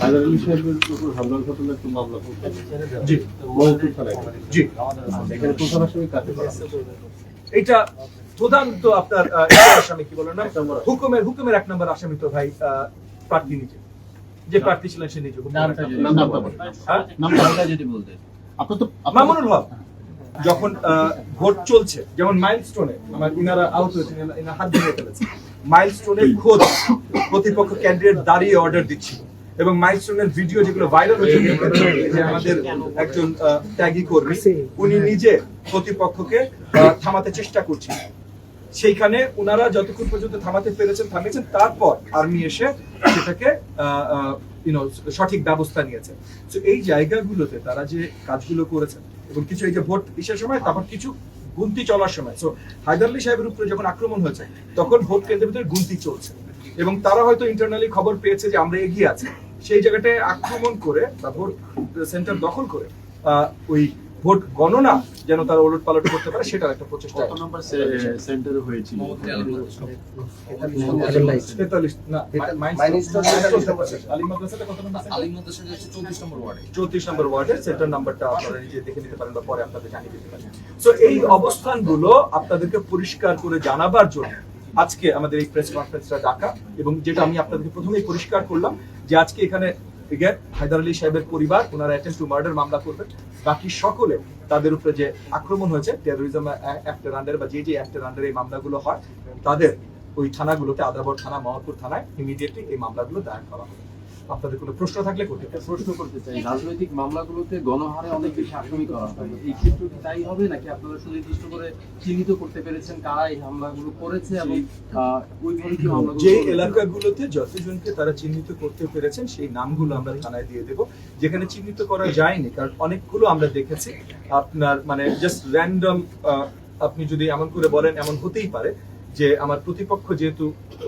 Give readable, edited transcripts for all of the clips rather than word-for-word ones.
হায়দারআলী সাহেবের উপর হামলার ঘটনা একটু মামলা করতে জি মহকুর থানায় জি এখানে প্রধান আসামি কাকে করা হয়েছে? এটা প্রধান তো আপনার আসামি কি বলেন না হুকুমের 1 নম্বর আসামি তো ভাই প্রার্থী নিজে যে প্রার্থী ছিলেন সে নিজে নামটা যদি বলতেন। আপনার তো মামুনুল হক যখন ভোট চলছে যেমন মাইলস্টোনে আমার ইনারা আউট হয়েছে ইনারা হাত ভেঙে ফেলেছে মাইলস্টোনের খোঁজ প্রতিপক্ষ ক্যান্ডিডেট দাঁড়িয়ে অর্ডার দিচ্ছিল এবং মাইলস্টোনের ভিডিও যেগুলো ভাইরাল হয়েছে যে আমাদের একজন ত্যাগী কর্মী উনি নিজে প্রতিপক্ষকে থামাতে চেষ্টা করছেন সেইখানে ওনারা যতক্ষণ পর্যন্ত থামাতে থামিয়েছেন তারপর আর্মি এসে সেটাকে সঠিক ব্যবস্থা নিয়েছে তো এই জায়গাগুলোতে তারা যে কাজগুলো করেছেন এবং কিছু এই যে ভোট ইসের সময় তারপর কিছু গুনতি চলার সময় তো হায়দারআলী সাহেবের উপরে যখন আক্রমণ হয়েছে তখন ভোট কেন্দ্রের ভিতরে গুনতি চলছে এবং তারা হয়তো ইন্টারনালি খবর পেয়েছে যে আমরা এগিয়ে আছি সেই জায়গাটায় আক্রমণ করে বা ভোট সেন্টার দখল করে ওই ভোট গণনা যেন তারা ওলট পালট করতে পারে সেটার একটা প্রচেষ্টা কত নম্বর সেন্টারে হয়েছিল? 43 না আলী মাদ্রাসাটা কত নম্বর? আলী মাদ্রাসাটা হচ্ছে 34 নম্বর ওয়ার্ডে। 34 নম্বর ওয়ার্ডের সেন্টার নাম্বারটা আপনারা নিজে দেখে নিতে পারেন বা পরে আপনাদের জানিয়ে দিতে পারেন। সো এই অবস্থানগুলো আপনাদেরকে পরিষ্কার করে জানাবার জন্য আজকে আমাদের এই প্রেস কনফারেন্সটা ডাকা এবং যেটা আমি আপনাদেরকে প্রথমেই পরিষ্কার করলাম যে আজকে এখানে হায়দারআলী সাহেবের পরিবার ওনারা অ্যাটেম্পট টু মার্ডার মামলা করবেন বাকি সকলে তাদের উপরে যে আক্রমণ হয়েছে টেরোরিজম অ্যাক্টের আন্ডারে বা যে অ্যাক্টের আন্ডারে এই মামলাগুলো হয় তাদের ওই থানাগুলোতে আদাবর থানা মোহাম্মদপুর থানায় ইমিডিয়েটলি এই মামলাগুলো দায়ের করা হবে। আপনাদের কোনো প্রশ্ন থাকলে করতে প্রশ্ন করতে চাই, রাজনৈতিক মামলাগুলোতে গণহারে অনেক বেশি আসামি করা হয়, এই ক্ষেত্রে কি তাই হবে নাকি আপনারা সুনির্দিষ্ট করে চিহ্নিত করতে পেরেছেন কারা এই হামলাগুলো করেছে এবং ওইভাবে কি মামলাগুলো যে এলাকাগুলোতে যতজনকে তারা চিহ্নিত করতে পেরেছেন সেই নামগুলো আমরা থানায় দিয়ে দেব যেখানে চিহ্নিত করা যায়নি কারণ অনেকগুলো আমরা দেখেছি আপনার মানে জাস্ট র্যান্ডম আপনি যদি এমন করে বলেন এমন হতেই পারে যে আমার প্রতিপক্ষ যেহেতু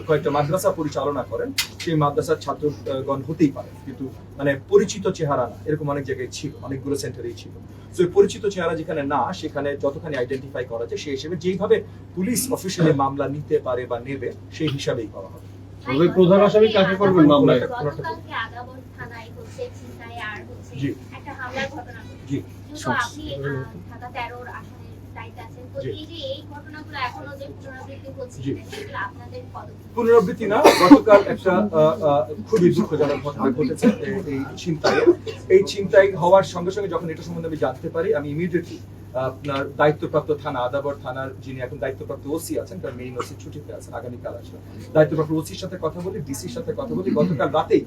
কয়েকটা মাদ্রাসা পরিচালনা করেন সেই মাদ্রাসার ছাত্রগণ হতেই পারে কিন্তু মানে পরিচিত চেহারা না এরকম অনেক জায়গায় ছিল অনেকগুলো সেন্টারেই ছিল তো পরিচিত চেহারা যেখানে না সেখানে যতখানি আইডেন্টিফাই করা যায় সেই হিসেবে যেইভাবে পুলিশ অফিসিয়ালি মামলা নিতে পারে বা নেবে সেই হিসাবেই করা হবে। তবে প্রধান আসামি কাকে করবেন মামলায়? গতকালকে আদাবর থানায় হচ্ছে চিন্তায় আর হচ্ছে জি একটা হামলার ঘটনা জি কিন্তু আপনি ঢাকা 13 আসনের দায়িত্বে আছেন তো এই যে এই ঘটনাগুলো এখনো যে পুনরাবৃত্তি হচ্ছে সেগুলো আপনাদের পদক্ষেপ পুনরাবৃত্তি না গতকাল একটা খুবই দুঃখজনক ঘটনা ঘটেছে এই ছিনতাই হওয়ার সঙ্গে সঙ্গে যখন এটা সম্বন্ধে আমি জানতে পারি আমি ইমিডিয়েটলি আপনার দায়িত্বপ্রাপ্ত থানা আদাবর থানার যিনি এখন দায়িত্বপ্রাপ্ত ওসি আছেন তার মেইন ওসি ছুটিতে আছেন আগামীকাল আসবেন দায়িত্বপ্রাপ্ত ওসির সাথে কথা বলি ডিসির সাথে কথা বলি গতকাল রাতেই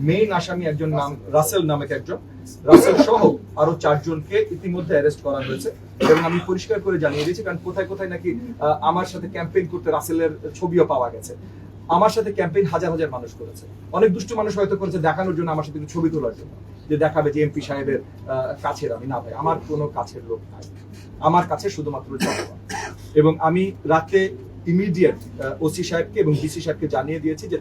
মেইন আসামি একজন নাম রাসেল নামক একজন রাসেল সহ আরো 4 জনকে ইতিমধ্যে অ্যারেস্ট করা হয়েছে এবং আমি পরিষ্কার করে জানিয়ে দিয়েছি কারণ কোথায় কোথায় নাকি আমার সাথে ক্যাম্পেইন করতে রাসেলের ছবিও পাওয়া গেছে আমার সাথে ক্যাম্পেইন হাজার হাজার মানুষ করেছে অনেক দুষ্ট মানুষ হয়তো করেছে দেখানোর জন্য আমার সাথে ছবি তোলার জন্য যে দেখাবে যে এমপি সাহেবের কাছের আমি না ভাই আমার কোনো কাছের লোক নাই আমার কাছে শুধুমাত্র জনগণ এবং আমি রাতে ইমিডিয়েট ওসি সাহেবকে এবং ডিসি সাহেবকে জানিয়ে দিয়েছি যে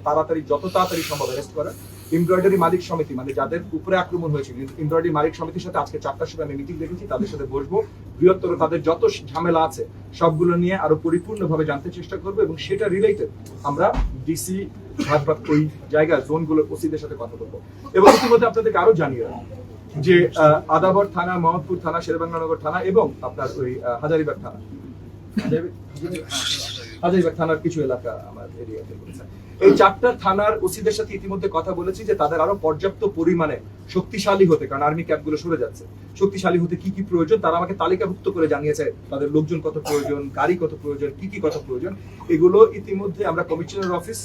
যত তাড়াতাড়ি সম্ভব অ্যারেস্ট করা এমব্রয়ডারি মালিক সমিতি মানে যাদের উপরে আক্রমণ হয়েছিল এমব্রয়ডারি মালিক সমিতির সাথে আজকে 4টার সময় আমি মিটিং দেখেছি তাদের সাথে বসবো বৃহত্তর তাদের যত ঝামেলা আছে সবগুলো নিয়ে আরো পরিপূর্ণভাবে জানতে চেষ্টা করবো এবং সেটা রিলেটেড আমরা ডিসি ভারপ্রাপ্ত ওই জায়গায় জোনগুলোর ওসিদের সাথে কথা বলবো এবং ইতিমধ্যে আপনাদেরকে আরো জানিয়ে রাখবো যে আদাবর থানা মোহাম্মদপুর থানা শেরেবাংলানগর থানা এবং আপনার ওই হাজারীবাগ থানা হাজারীবাগ থানার কিছু এলাকা আমার এরিয়াতে রয়েছে এই 4টা থানার ওসিদের সাথে ইতিমধ্যে কথা বলেছি যে তাদের আরো পর্যাপ্ত পরিমাণে শক্তিশালী হতে কারণ আর্মি ক্যাম্পগুলো সরে যাচ্ছে শক্তিশালী হতে কি কি প্রয়োজন তারা আমাকে তালিকাভুক্ত করে জানিয়েছে তাদের লোকজন কত প্রয়োজন গাড়ি কত প্রয়োজন কি কি কত প্রয়োজন এগুলো ইতিমধ্যে আমরা কমিশনার অফিস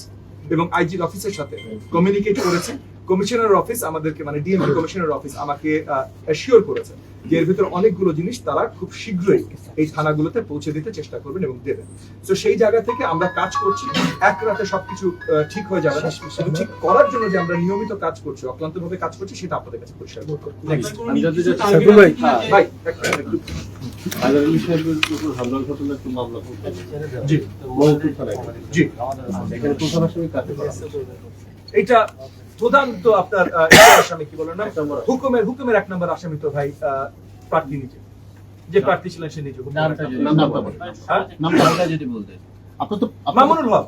এবং আইজির অফিসের সাথে কমিউনিকেট করেছি কমিশনার অফিস আমাদেরকে মানে ডিএমপি কমিশনার অফিস আমাকে অ্যাসিওর করেছে যে এর ভিতরে অনেকগুলো জিনিস তারা খুব শীঘ্রই এই থানাগুলোতে পৌঁছে দিতে চেষ্টা করবেন এবং দেবেন তো সেই জায়গা থেকে আমরা কাজ করছি এক রাতে সবকিছু ঠিক হয়ে যাবে না শুধু ঠিক করার জন্য যে আমরা নিয়মিত কাজ করছি অক্লান্তভাবে কাজ করছি সেটা আপনাদের কাছে পরিষ্কার করব ভাই একটু হায়দারআলী সাহেবের উপর হামলার ঘটনা একটু মামলা করতে জি মহকুর থানায় জি এখানে প্রধান আসামি কাকে করা হয়েছে? এটা প্রধান তো আপনার আসামি কি বলেন না হুকুমের 1 নম্বর আসামি তো ভাই প্রার্থী নিজে যে প্রার্থী ছিলেন সে নিজে নামটা যদি বলতেন। আপনার তো মামুনুল হক